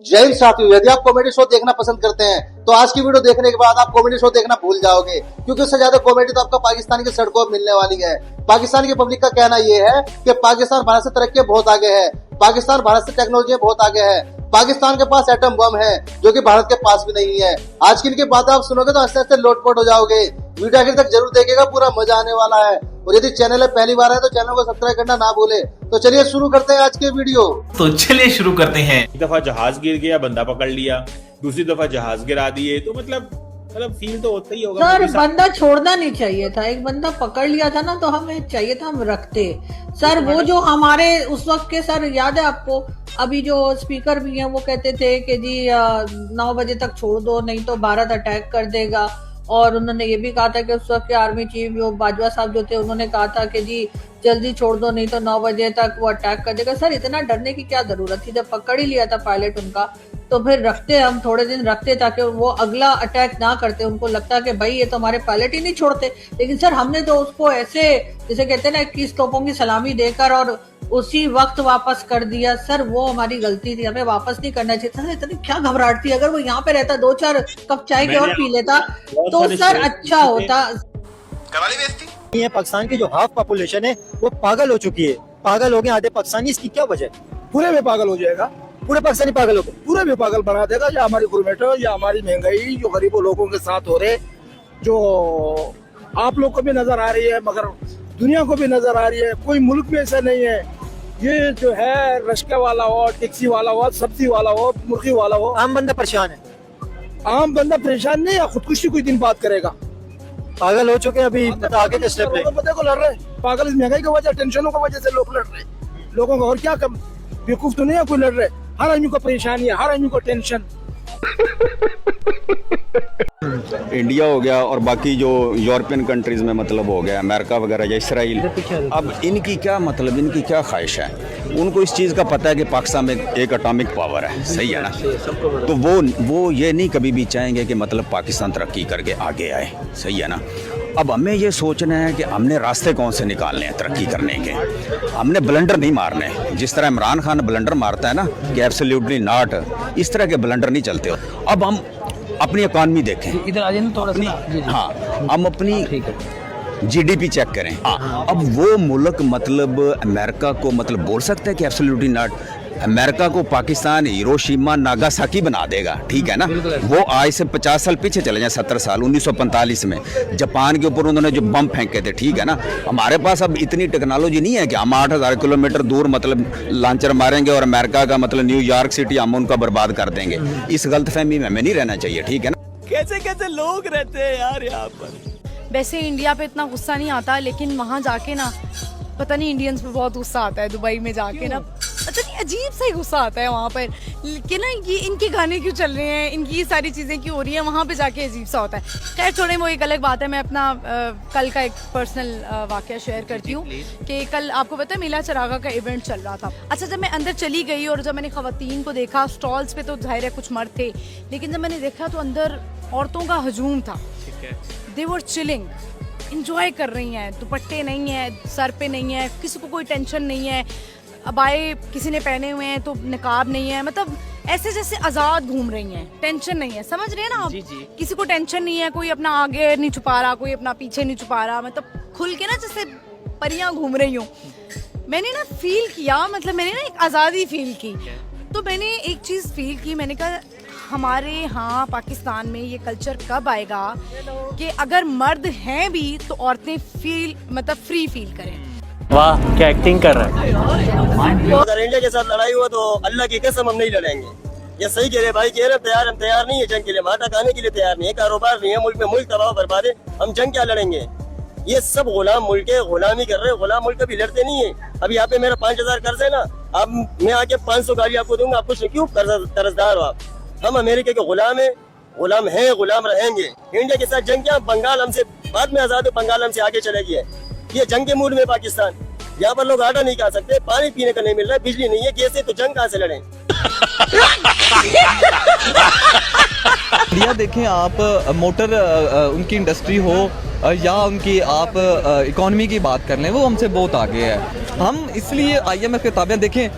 जय हिंद साथियों, यदि आप कॉमेडी शो देखना पसंद करते हैं तो आज की वीडियो देखने के बाद आप कॉमेडी शो देखना भूल जाओगे, क्योंकि उससे ज्यादा कॉमेडी तो आपको पाकिस्तान की सड़कों पर मिलने वाली है। पाकिस्तान की पब्लिक का कहना यह है कि पाकिस्तान भारत से तरक्की बहुत आगे है, पाकिस्तान भारत से टेक्नोलॉजी बहुत आगे है, पाकिस्तान के पास एटम बम है जो कि भारत के पास भी नहीं है। आज की इनकी बातें आप सुनोगे तो हंसते हंसते लोटपोट हो जाओगे। वीडियो आखिर तक जरूर देखिएगा, पूरा मजा आने वाला है। और यदि चैनल है पहली बार है तो चैनल को सब्सक्राइब करना ना भूले। तो चलिए शुरू करते हैं आज के वीडियो। तो चलिए शुरू करते हैं। एक दफा जहाज गिर गया, बंदा पकड़ लिया, दूसरी दफा जहाज गिरा दिए, तो मतलब फील तो होता ही होगा। सर बंदा छोड़ना नहीं चाहिए था, एक बंदा पकड़ लिया था ना तो हमें चाहिए था हम रखते। सर वो जो हमारे उस वक्त के सर याद है आपको, अभी जो स्पीकर भी हैं वो कहते थे कि जी 9 बजे तक छोड़ दो नहीं तो भारत अटैक कर देगा। और उन्होंने ये भी कहा था कि उस वक्त के आर्मी चीफ जो बाजवा साहब जो थे उन्होंने कहा था कि जी जल्दी छोड़ दो नहीं तो 9 बजे तक वो अटैक कर देगा। सर इतना डरने की क्या जरूरत थी, जब पकड़ ही लिया था पायलट उनका तो फिर रखते, हम थोड़े दिन रखते ताकि वो अगला अटैक ना करते। उनको लगता कि भाई ये तो हमारे पायलट ही नहीं छोड़ते। लेकिन सर हमने तो उसको ऐसे जैसे कहते हैं ना 21 तोपों की सलामी देकर और उसी वक्त वापस कर दिया। सर वो हमारी गलती थी, हमें वापस नहीं करना चाहिए था। इतनी क्या घबराहट थी, अगर वो यहाँ पे रहता 2-4 कप चाय के और पी लेता तो सर अच्छा होता। कराली बेइज्जती। ये पाकिस्तान की जो हाफ पॉपुलेशन है वो पागल हो चुकी है, पागल हो गए आधे पाकिस्तानी। इसकी क्या वजह है? पूरे में पागल हो जाएगा, पूरे पाकिस्तानी पागल हो गए, पूरे में पागल बना देगा। या हमारी गवर्नमेंट या हमारी महंगाई जो गरीबों लोगों के साथ हो रहे, जो आप लोग को भी नजर आ रही है मगर दुनिया को भी नजर आ रही है। कोई मुल्क में ऐसा नहीं है। ये जो है रिक्शा वाला हो, टैक्सी वाला हो, सब्जी वाला हो, मुर्गी वाला हो, आम बंदा परेशान है। आम बंदा परेशान नहीं या खुदकुशी कुछ दिन बात करेगा। पागल हो चुके हैं अभी, आगे के स्टेप ले। पता को लड़ रहे पागल, इस महंगाई की वजह, टेंशनों की वजह से लोग लड़ रहे लोगों को। और क्या कम बेवकूफ तो नहीं है कोई लड़ रहे। हर आदमी को परेशानी है, हर आदमी को टेंशन। इंडिया हो गया और बाकी जो यूरोपियन कंट्रीज में मतलब हो गया अमेरिका वगैरह या इसराइल, अब इनकी क्या मतलब, इनकी क्या ख्वाहिश है? उनको इस चीज़ का पता है कि पाकिस्तान में एक एटॉमिक पावर है, सही है ना? तो वो ये नहीं कभी भी चाहेंगे कि मतलब पाकिस्तान तरक्की करके आगे आए, सही है ना? अब हमें ये सोचना है कि हमने रास्ते कौन से निकालने हैं तरक्की करने के। हमने ब्लंडर नहीं मारने, जिस तरह इमरान खान ब्लंडर मारता है ना कि एब्सोल्युटली नॉट, इस तरह के ब्लंडर नहीं चलते। अब हम अपनी इकॉनमी देखें, इधर आ जाए थोड़ा सा। हाँ, हम अपनी जीडीपी चेक करें। अब वो मुल्क मतलब अमेरिका को मतलब बोल सकता है कि एब्सोल्युटली नॉट। अमेरिका को पाकिस्तान हिरोशिमा नागासाकी बना देगा, ठीक है ना? वो आज से 50 साल पीछे चले जाए, 70 साल, 1945 में जापान के ऊपर उन्होंने जो बम फेंके थे, ठीक है ना? हमारे पास अब इतनी टेक्नोलॉजी नहीं है कि हम 8000 किलोमीटर दूर मतलब लॉन्चर मारेंगे और अमेरिका का मतलब न्यूयॉर्क सिटी हम उनका बर्बाद कर देंगे। इस गलतफहमी में हमें नहीं रहना चाहिए, ठीक है ना? कैसे कैसे लोग रहते हैं यार यहाँ पर। वैसे इंडिया पे इतना गुस्सा नहीं आता, लेकिन वहाँ जाके ना पता नहीं इंडियंस पे बहुत गुस्सा आता है। दुबई में जाके ना पता नहीं अजीब सा ही गुस्सा आता है वहाँ पर कि ना ये इनके गाने क्यों चल रहे हैं, इनकी ये सारी चीज़ें क्यों हो रही हैं, वहाँ पे जाके अजीब सा होता है। खैर छोड़े, वो एक अलग बात है। मैं अपना कल का एक पर्सनल वाकया शेयर करती हूँ कि कल आपको पता है मेला चरागा का इवेंट चल रहा था। अच्छा, जब मैं अंदर चली गई और जब मैंने ख़वातीन को देखा स्टॉल्स पे, तो जाहिर है कुछ मर्द थे, लेकिन जब मैंने देखा तो अंदर औरतों का हजूम था। दे वर चिलिंग, इंजॉय कर रही हैं, दुपट्टे नहीं है, सर पे नहीं है, किसी को कोई टेंशन नहीं है, अबाए किसी ने पहने हुए हैं तो निकाब नहीं है, मतलब ऐसे जैसे आज़ाद घूम रही हैं, टेंशन नहीं है। समझ रहे हैं ना आप? किसी को टेंशन नहीं है, कोई अपना आगे नहीं छुपा रहा, कोई अपना पीछे नहीं छुपा रहा, मतलब खुल के ना जैसे परियां घूम रही हूँ। मैंने ना फील किया, मतलब मैंने ना एक आज़ादी फील की। तो मैंने एक चीज़ फील की, मैंने कहा हमारे यहाँ पाकिस्तान में ये कल्चर कब आएगा कि अगर मर्द हैं भी तो औरतें फील मतलब फ्री फील करें। वाह क्या एक्टिंग कर रहा है। अगर इंडिया के साथ लड़ाई हुआ तो अल्लाह की कसम हम नहीं लड़ेंगे। ये सही कह रहे भाई, कह रहे हम तैयार नहीं है जंग के लिए, माता खाने के लिए तैयार नहीं है, कारोबार नहीं है, मुल्क में मुल्क तबाह बर्बाद है, हम जंग क्या लड़ेंगे? ये सब गुलाम मुल्क है, गुलामी कर रहे हैं। गुलाम मुल्क कभी लड़ते नहीं है। अभी यहाँ पे मेरा 5000 कर्ज है ना, अब मैं आके 500 गाड़ी आपको दूंगा, आप कुछ क्यों कर्जदार हो आप? हम अमेरिका के गुलाम है, गुलाम हैं, गुलाम रहेंगे। इंडिया के साथ जंग क्या, बंगाल हमसे बाद में आजाद है, बंगाल हमसे आगे चलेगी है। ये जंग के मूड में पाकिस्तान, यहाँ पर लोग आटा नहीं खा सकते, पानी पीने का नहीं मिल रहा है, बिजली नहीं है, गैस है, तो जंग कहाँ से लड़ें? इंडिया देखें आप, मोटर उनकी इंडस्ट्री हो या उनकी आप इकोनॉमी की बात कर लें, वो हमसे बहुत आगे है। हम इसलिए IMF के ताबे देखें,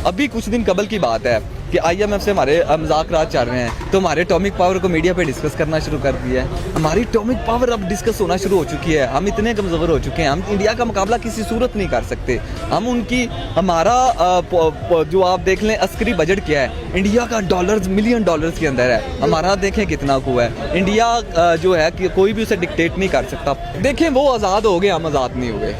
अभी कुछ दिन कबल की बात है कि IMF से हमारे मजाक चल रहे हैं, तो हमारे एटॉमिक पावर को मीडिया पे डिस्कस करना शुरू कर दिया है। हमारी एटॉमिक पावर अब डिस्कस होना शुरू हो चुकी है। हम इतने कमज़ोर हो चुके हैं, हम इंडिया का मुकाबला किसी सूरत नहीं कर सकते। हम उनकी हमारा जो आप देख लें अस्करी बजट क्या है, इंडिया का डॉलर्स मिलियन डॉलर्स के अंदर है। हमारा देखें कितना कुआ है। इंडिया जो है कि कोई भी उसे डिक्टेट नहीं कर सकता। देखें वो आज़ाद हो गए, हम आज़ाद नहीं हुए।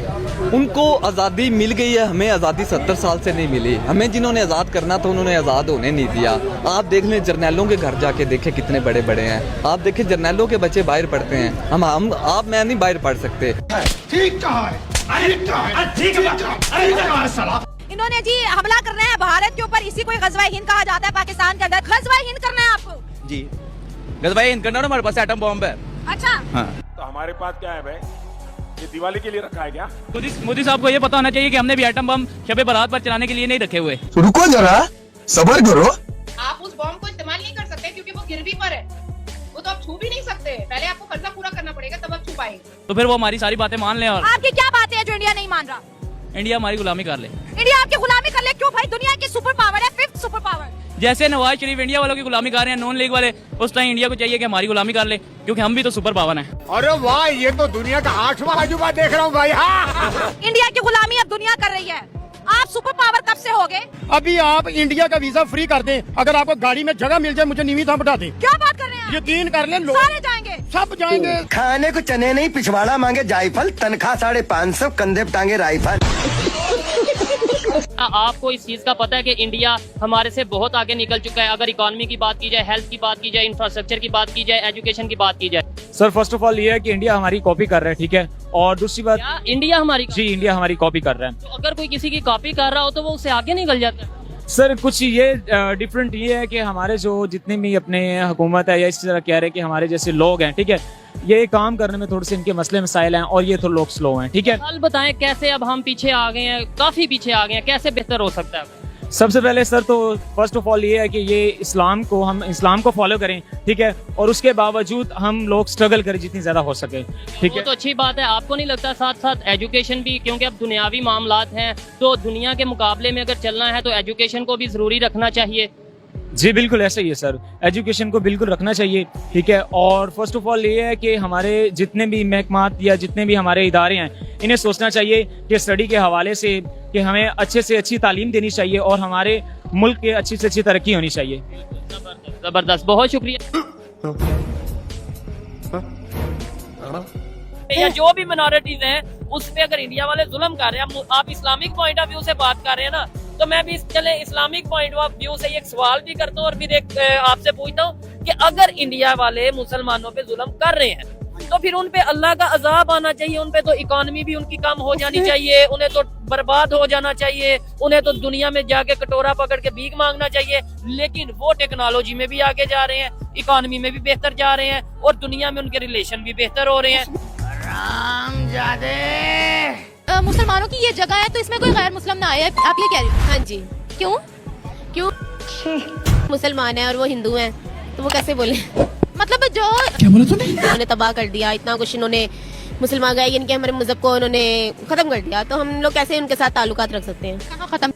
उनको आज़ादी मिल गई है, हमें आज़ादी 70 साल से नहीं मिली। हमें जिन्होंने आज़ाद करना था उन्होंने आज़ाद होने नहीं दिया। आप देख लें जर्नैलों के घर जाके देखें कितने बड़े बड़े हैं। आप देखें जर्नैलों के बच्चे बाहर पढ़ते हैं, हम आप मैं नहीं बाहर पढ़ सकते। इन्होंने जी हमला करना है भारत के ऊपर, इसी को गज़वा हिंद कहा जाता है पाकिस्तान के अंदर। गज़वा हिंद करना है आपको जी, गज़वा हिंद करना है। हमारे पास एटम बॉम्ब है। अच्छा हाँ। तो हमारे पास क्या है भाई, ये दिवाली के लिए रखा है क्या? मोदी साहब को ये पता होना चाहिए कि हमने भी एटम बम शब बारात पर चलाने के लिए नहीं रखे हुए। रुको जरा, सबर करो। आप उस बॉम्ब को इस्तेमाल नहीं कर सकते क्योंकि वो गिरवी पर है, वो तो आप छू भी नहीं सकते। पहले आपको कर्जा पूरा करना पड़ेगा तब आप छू पाएंगे। तो फिर वो हमारी सारी बातें मान ले। और आपकी क्या बातें हैं जो इंडिया नहीं मान रहा? इंडिया हमारी गुलामी कर ले। इंडिया आपकी गुलामी कर ले? क्यों भाई, दुनिया की सुपर पावर है, 5th सुपर पावर। जैसे नवाज शरीफ इंडिया वालों की गुलामी कर रहे हैं, नॉन लीग वाले, उस टाइम इंडिया को चाहिए कि हमारी गुलामी कर ले, क्योंकि हम भी तो सुपर पावर हैं। अरे वाह, ये तो दुनिया का 8वां अजूबा देख रहा हूँ भाई। इंडिया की गुलामी अब दुनिया कर रही है। आप सुपर पावर कब से हो गए? अभी आप इंडिया का वीजा फ्री कर दें, अगर आपको गाड़ी में जगह मिल जाए मुझे नीवी थाम बैठा दें। क्या बात कर रहे हैं? यकीन कर लें, लोग सारे जाएंगे, सब जाएंगे। खाने को चने नहीं पिछवाड़ा मांगे जायफल, तनख्वाह 550, कंधे पे टांगे राइफल। आपको इस चीज का पता है कि इंडिया हमारे से बहुत आगे निकल चुका है। अगर इकोनॉमी की बात की जाए, हेल्थ की बात की जाए, इंफ्रास्ट्रक्चर की बात की जाए, एजुकेशन की बात की जाए। सर फर्स्ट ऑफ ऑल ये है कि इंडिया हमारी कॉपी कर रहा है, ठीक है। और दूसरी बात, इंडिया हमारी इंडिया हमारी कॉपी कर रहा है। तो अगर कोई किसी की कॉपी कर रहा हो तो वो उससे आगे निकल जाता है। सर कुछ ये डिफरेंट ये है कि हमारे जो जितने भी अपने हुकूमत है या इस तरह कह रहे हैं कि हमारे जैसे लोग हैं, ठीक है, ये काम करने में थोड़े से इनके मसले मसाइल हैं और ये थोड़े लोग स्लो हैं, ठीक है। हाल बताएं कैसे अब हम पीछे आ गए हैं, काफी पीछे आ गए हैं, कैसे बेहतर हो सकता है? सबसे पहले सर तो फर्स्ट ऑफ ऑल ये है कि ये हम इस्लाम को फॉलो करें, ठीक है, और उसके बावजूद हम लोग स्ट्रगल करें जितनी ज्यादा हो सके, ठीक है। तो अच्छी बात है। आपको नहीं लगता साथ साथ एजुकेशन भी, क्योंकि अब दुनियावी मामलात हैं तो दुनिया के मुकाबले में अगर चलना है तो एजुकेशन को भी जरूरी रखना चाहिए? जी बिल्कुल ऐसा ही है सर, एजुकेशन को बिल्कुल रखना चाहिए, ठीक है। और फर्स्ट ऑफ ऑल ये है कि हमारे जितने भी महकमात या जितने भी हमारे इदारे हैं इन्हें सोचना चाहिए कि स्टडी के हवाले से कि हमें अच्छे से अच्छी तालीम देनी चाहिए और हमारे मुल्क के अच्छी से अच्छी तरक्की होनी चाहिए। जबरदस्त, बहुत शुक्रिया। या जो भी मिनॉरिटीज हैं उस पे अगर इंडिया वाले जुल्म कर रहे हैं, आप इस्लामिक पॉइंट ऑफ व्यू से बात कर रहे हैं ना, तो मैं भी चले इस्लामिक पॉइंट ऑफ व्यू से एक सवाल भी करता हूँ और फिर एक आपसे पूछता हूँ कि अगर इंडिया वाले मुसलमानों पे जुल्म कर रहे हैं तो फिर उन पे अल्लाह का अजाब आना चाहिए, उन पे तो इकोनॉमी भी उनकी कम हो जानी चाहिए, उन्हें तो बर्बाद हो जाना चाहिए, उन्हें तो दुनिया में जाके कटोरा पकड़ के भीख मांगना चाहिए। लेकिन वो टेक्नोलॉजी में भी आगे जा रहे हैं, इकोनॉमी में भी बेहतर जा रहे हैं और दुनिया में उनके रिलेशन भी बेहतर हो रहे हैं। मुसलमानों की ये जगह है तो इसमें कोई गैर मुस्लिम ना आए, आप ये कह रहे हो? हाँ जी। क्यों मुसलमान है और वो हिंदू हैं तो वो कैसे बोले? मतलब जो क्या बोला तूने? उन्होंने तबाह कर दिया, इतना कुछ इन्होंने मुसलमान गए इनके हमारे मजहब को उन्होंने खत्म कर दिया, तो हम लोग कैसे उनके साथ ताल्लुकात रख सकते हैं? कहाँ खत्म?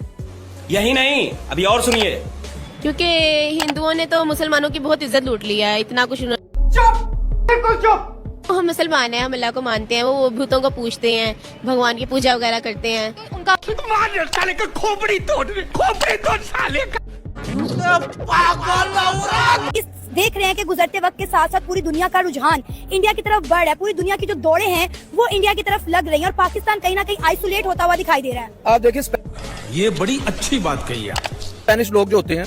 यही नहीं, अभी और सुनिए। क्योंकि हिंदुओं ने तो मुसलमानों की बहुत इज्जत लूट ली है, इतना कुछ हम मुसलमान हैं, हम अल्लाह को मानते हैं, वो भूतों को पूजते हैं, भगवान की पूजा वगैरह करते हैं, तो उनका साले का खोपड़ी तोड़ साले का। देख रहे हैं कि गुजरते वक्त के साथ साथ पूरी दुनिया का रुझान इंडिया की तरफ बढ़ रहा है, पूरी दुनिया की जो दौड़े हैं वो इंडिया की तरफ लग रही हैं और पाकिस्तान कहीं ना कहीं आइसोलेट होता हुआ दिखाई दे रहा है। आप देखिए, ये बड़ी अच्छी बात कही है। स्पेनिश लोग जो होते हैं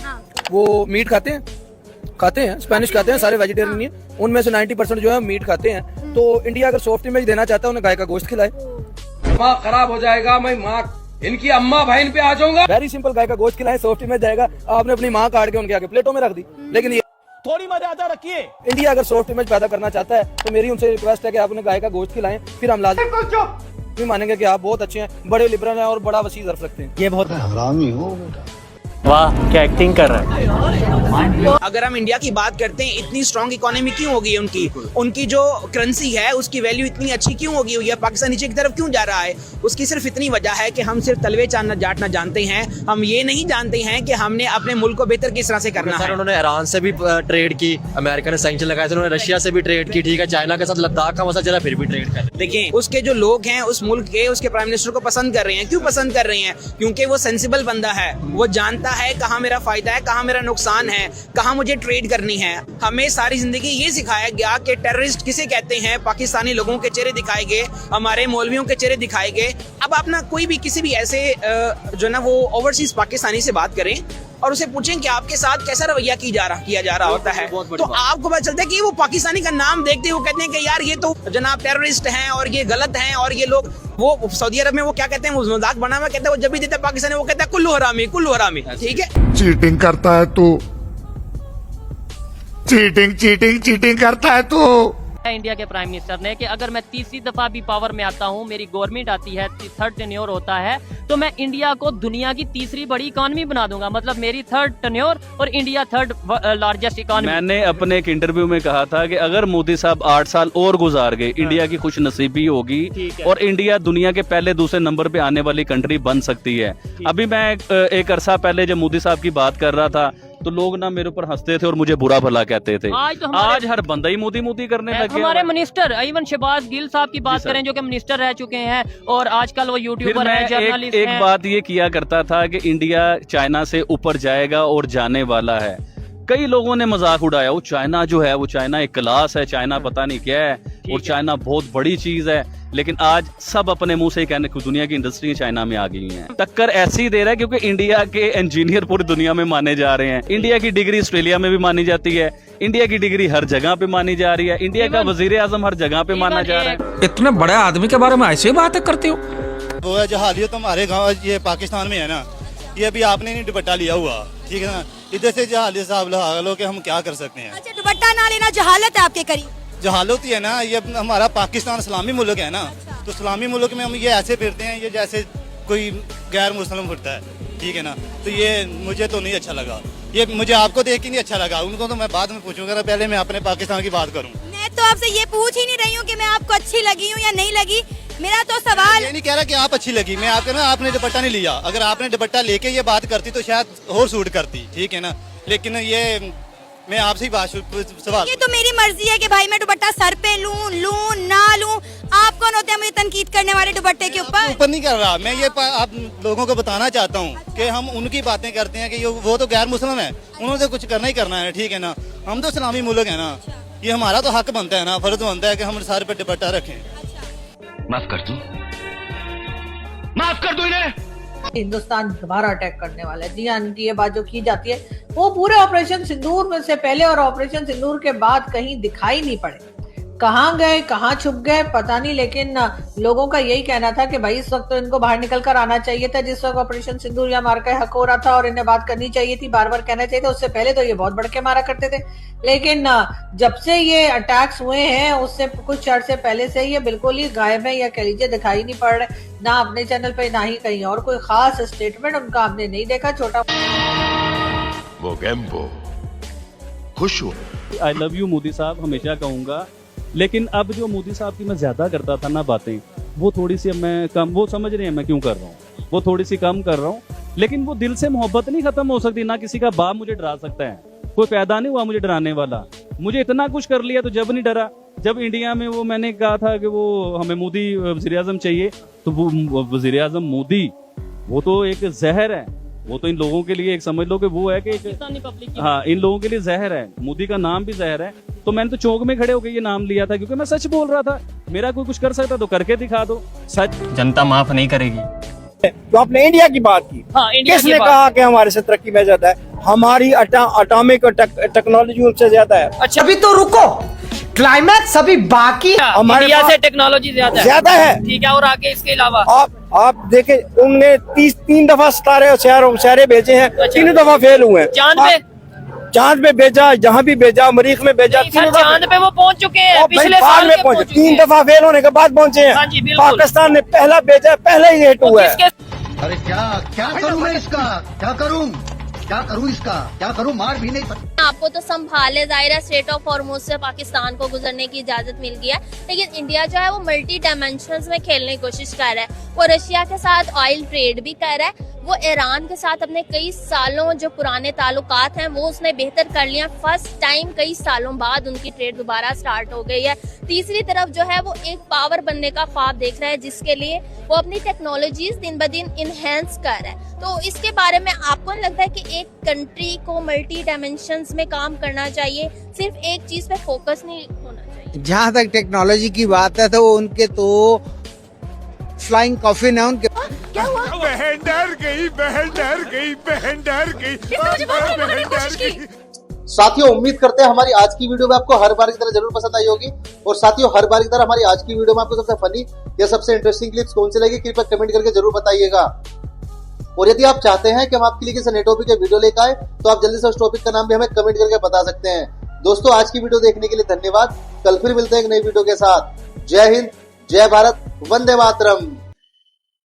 वो मीट खाते हैं, स्पेनिश खाते हैं, सारे वेजिटेरियन नहीं है, उनमें से 90% जो है मीट खाते हैं। तो इंडिया अगर सॉफ्ट इमेज देना चाहता है उन्हें गाय का गोश्त खिलाए। दिमाग खराब हो जाएगा, मैं माँ इनकी अम्मा बहन पे आ जाऊंगा। वेरी सिंपल, गाय का गोश्त खिलाए, सॉफ्ट इमेज जाएगा। आपने अपनी माँ काट के उनके आगे प्लेटों में रख दी, लेकिन ये थोड़ी मर्यादा रखिए। इंडिया अगर सॉफ्ट इमेज पैदा करना चाहता है तो मेरी उनसे रिक्वेस्ट है कि आप उन्हें गाय का गोश्त खिलाएं, फिर हम लाजिम मानेंगे कि आप बहुत अच्छे हैं, बड़े लिबरल हैं और बड़ा वसी ज़र्फ रखते हैं। ये बहुत हरामी हो बेटा। वाह क्या एक्टिंग कर रहा है। अगर हम इंडिया की बात करते हैं, इतनी स्ट्रॉन्ग इकोनॉमी क्यों हो गई है उनकी जो करेंसी है उसकी वैल्यू इतनी अच्छी क्यों हो गई हुई है, पाकिस्तान नीचे की तरफ क्यों जा रहा है? उसकी सिर्फ इतनी वजह है कि हम सिर्फ तलवे चाटना जानते हैं, हम ये नहीं जानते हैं कि हमने अपने मुल्क को बेहतर किस तरह से करना है। उन्होंने ईरान से भी ट्रेड की, अमेरिका ने सैंक्शन लगाए थे, उन्होंने रशिया से भी ट्रेड की, ठीक है, चाइना के साथ लद्दाख का मसला चला फिर भी ट्रेड कर। देखिए उसके जो लोग हैं उस मुल्क के, उसके प्राइम मिनिस्टर को पसंद कर रहे हैं। क्यों पसंद कर रहे हैं? क्योंकि वो सेंसिबल बंदा है, वो जानता है कहाँ मेरा फायदा है, कहाँ मेरा नुकसान है, कहाँ मुझे ट्रेड करनी है। हमें सारी जिंदगी ये सिखाया गया कि टेररिस्ट किसे कहते हैं, पाकिस्तानी लोगों के चेहरे दिखाए गए, हमारे मौलवियों के चेहरे दिखाए गए। अब आप ना कोई भी किसी भी ऐसे जो ना वो ओवरसीज पाकिस्तानी से बात करें और उसे पूछें कि आपके साथ कैसा रवैया किया जा रहा होता है, तो आपको पता चलता है कि वो पाकिस्तानी का नाम देखते हुए कहते हैं कि यार ये तो जनाब टेररिस्ट हैं और ये गलत हैं और ये लोग। वो सऊदी अरब में वो क्या कहते हैं, वो मजाक बना हुआ कहता है, वो जब भी देता है पाकिस्तानी वो कहता है कुल्लू हरामी, ठीक है। चीटिंग करता है तो चीटिंग करता है तो इंडिया के प्राइम मिनिस्टर ने कि अगर मैं तीसरी दफा भी पावर में आता हूं, मेरी गवर्नमेंट आती है, थर्ड टेन्योर होता है, तो मैं इंडिया को दुनिया की तीसरी बड़ी इकोनॉमी बना दूंगा। मतलब मेरी थर्ड टेन्योर और इंडिया थर्ड लार्जेस्ट इकोनॉमी। मैंने अपने एक इंटरव्यू में कहा था कि अगर मोदी साहब 8 साल और गुजार गए, इंडिया की खुश नसीबी होगी और इंडिया दुनिया के पहले दूसरे नंबर पे आने वाली कंट्री बन सकती है। अभी मैं एक अरसा पहले जब मोदी साहब की बात कर रहा था तो लोग ना मेरे ऊपर हंसते थे और मुझे बुरा भला कहते थे। आज हर बंदा ही मोदी करने लगे। हमारे मिनिस्टर इवन शहबाज गिल साहब की बात करें जो कि मिनिस्टर रह चुके हैं और आजकल वो यूट्यूबर हैं, जर्नलिस्ट हैं। एक बात ये किया करता था कि इंडिया चाइना से ऊपर जाएगा और जाने वाला है। कई लोगों ने मजाक उड़ाया, वो चाइना जो है वो चाइना एक क्लास है, चाइना पता नहीं क्या है और चाइना बहुत बड़ी चीज है। लेकिन आज सब अपने मुंह से कहने दुनिया की इंडस्ट्री चाइना में आ गई है। टक्कर ऐसी दे रहा है क्योंकि इंडिया के इंजीनियर पूरी दुनिया में माने जा रहे हैं। इंडिया की डिग्री ऑस्ट्रेलिया में भी मानी जाती है, इंडिया की डिग्री हर जगह पे मानी जा रही है, इंडिया का वजीर आजम हर जगह पे माना जा रहा है। इतने बड़े आदमी के बारे में ऐसे बातें करते हो? वो है जहालियत तो हमारे गाँव ये पाकिस्तान में है ना, ये अभी आपने नहीं दुपट्टा लिया हुआ, ठीक है ना, इधर से जहालियत साहब लो के हम क्या कर सकते हैं। अच्छा दुपट्टा ना लेना जहालत है आपके करीब? जहालत ही है ना, ये हमारा पाकिस्तान इस्लामी मुल्क है ना, तो इस्लामी मुल्क में हम ये ऐसे फिरते हैं ये जैसे कोई गैर मुस्लिम फिरता है, ठीक है ना। तो ये मुझे तो नहीं अच्छा लगा, ये मुझे आपको देख के नहीं अच्छा लगा, उनको तो मैं बाद में पूछूंगा, पहले मैं अपने पाकिस्तान की बात करूँ। मैं तो आपसे ये पूछ ही नहीं रही हूँ कि मैं आपको अच्छी लगी हूँ या नहीं लगी, मेरा तो सवाल ये नहीं कह रहा कि आप अच्छी लगी, मैं आपके ना आपने दुपट्टा नहीं लिया, अगर आपने दुपट्टा लेके ये बात करती तो शायद और सूट करती, ठीक है ना। लेकिन ये मैं आपसे ही बात सवाल, ये तो मेरी मर्जी है कि भाई मैं दुपट्टा सर पे लूं ना लूं, आप कौन होते हैं मुझे तनकीद करने वाले दुपट्टे के ऊपर नहीं कर रहा मैं, ये आप लोगों को बताना चाहता हूँ कि हम उनकी बातें करते हैं कि वो तो गैर मुस्लिम है, उन्होंने कुछ करना ही करना है, ठीक है ना। हम तो इस्लामी मुल्क है ना, ये हमारा तो हक बनता है ना, फर्ज बनता है कि हम सारे पे दुपट्टा रखें। माफ कर दो इन्हें। हिंदुस्तान दोबारा अटैक करने वाला है। जी हाँ, इनकी ये बात जो की जाती है वो पूरे ऑपरेशन सिंदूर में से पहले और ऑपरेशन सिंदूर के बाद कहीं दिखाई नहीं पड़े। कहाँ गए, कहाँ छुप गए पता नहीं, लेकिन लोगों का यही कहना था कि भाई इस वक्त तो इनको बाहर निकल कर आना चाहिए था, जिस वक्त ऑपरेशन सिंदूर या मार का हक हो रहा था और इन्हें बात करनी चाहिए थी, बार बार कहना चाहिए था। उससे पहले तो ये बहुत बढ़के मारा करते थे, लेकिन जब से ये अटैक्स हुए हैं उससे कुछ अर्से पहले से ये बिल्कुल ही गायब है, या कह लीजिए दिखाई नहीं पड़ रहे, ना अपने चैनल पे ना ही कहीं और। कोई खास स्टेटमेंट उनका आपने नहीं देखा। छोटा वो गैम्बो खुश हुआ। आई लव यू मोदी साहब हमेशा कहूंगा, लेकिन अब जो मोदी साहब की मैं ज्यादा करता था ना बातें, वो थोड़ी सी मैं कम, वो समझ रहे हैं मैं क्यों कर रहा हूँ, वो थोड़ी सी कम कर रहा हूँ। लेकिन वो दिल से मोहब्बत नहीं खत्म हो सकती, ना किसी का बाप मुझे डरा सकता है, कोई पैदा नहीं हुआ मुझे डराने वाला। मुझे इतना कुछ कर लिया तो जब नहीं डरा, जब इंडिया में वो मैंने कहा था कि वो हमें मोदी वजीर आजम चाहिए, तो वो वजीर आजम मोदी वो तो एक जहर है, वो तो इन लोगों के लिए एक समझ लो कि वो है कि हाँ इन लोगों के लिए जहर है, मोदी का नाम भी जहर है। तो मैंने तो चौक में खड़े होकर ये नाम लिया था क्योंकि मैं सच बोल रहा था, मेरा कोई कुछ कर सकता तो करके दिखा दो, सच जनता माफ नहीं करेगी। तो आपने इंडिया की बात की, किसने कहा कि हमारे से तरक्की में ज्यादा है? हमारी एटॉमिक टेक्नोलॉजी उनसे ज्यादा है। अच्छा अभी तो रुको, क्लाइमैक्स अभी बाकी है। हमारे इंडिया से टेक्नोलॉजी ज्यादा है, ठीक है। और आगे इसके अलावा आप देखें, उनने 3 दफा सितारे भेजे हैं, 3 दफा फेल हुए हैं। चांद पे भेजा, जहाँ भी भेजा, मरीख में भेजा, चांद पे वो पहुंच चुके हैं, पिछले साल में पहुंचे, 3 दफा फेल होने के बाद पहुंचे हैं। पाकिस्तान ने पहला भेजा, पहले ही हिट हुआ है। अरे क्या करूं मैं इसका, क्या करूं इसका, क्या करूं, मार भी नहीं सकता। आपको तो संभाले, जाहिर है स्ट्रेट ऑफ हॉर्मुज से पाकिस्तान को गुजरने की इजाजत मिल गई है, लेकिन इंडिया जो है वो मल्टी डायमेंशंस में खेलने की कोशिश कर रहा है। वो रशिया के साथ ऑयल ट्रेड भी कर रहा है, वो ईरान के साथ अपने कई सालों जो पुराने ताल्लुकात हैं वो उसने बेहतर कर लिया। फर्स्ट टाइम कई सालों बाद उनकी ट्रेड दोबारा स्टार्ट हो गई है। तीसरी तरफ जो है वो एक पावर बनने का ख्वाब देख रहा है, जिसके लिए वो अपनी टेक्नोलॉजीज दिन ब दिन इनहेंस कर रहा है। तो इसके बारे में आपको नहीं लगता है कि एक कंट्री को मल्टी डायमेंशंस में काम करना चाहिए, सिर्फ एक चीज पे फोकस नहीं होना चाहिए? जहाँ तक टेक्नोलॉजी की बात है तो उनके तो फ्लाइंग कॉफिन है उनके। क्या हुआ? बहन डर गई, बहन डर गई, बहन डर गई, बहन डर गई। साथियों, उम्मीद करते हैं हमारी आज की वीडियो में आपको हर बार की तरह जरूर पसंद आई होगी। और साथियों, हर बार की तरह हमारी आज की वीडियो में आपको सबसे फनी या सबसे इंटरेस्टिंग क्लिप्स कौन सी लगी, कृपया कमेंट करके जरूर बताइएगा। और यदि आप चाहते हैं कि हम आपके लिए किसी नए टॉपिक के वीडियो लेकर आए तो आप जल्दी से उस टॉपिक का नाम भी हमें कमेंट करके बता सकते हैं। दोस्तों, आज की वीडियो देखने के लिए धन्यवाद। कल फिर मिलते हैं एक नई वीडियो के साथ। जय हिंद, जय भारत, वंदे मातरम।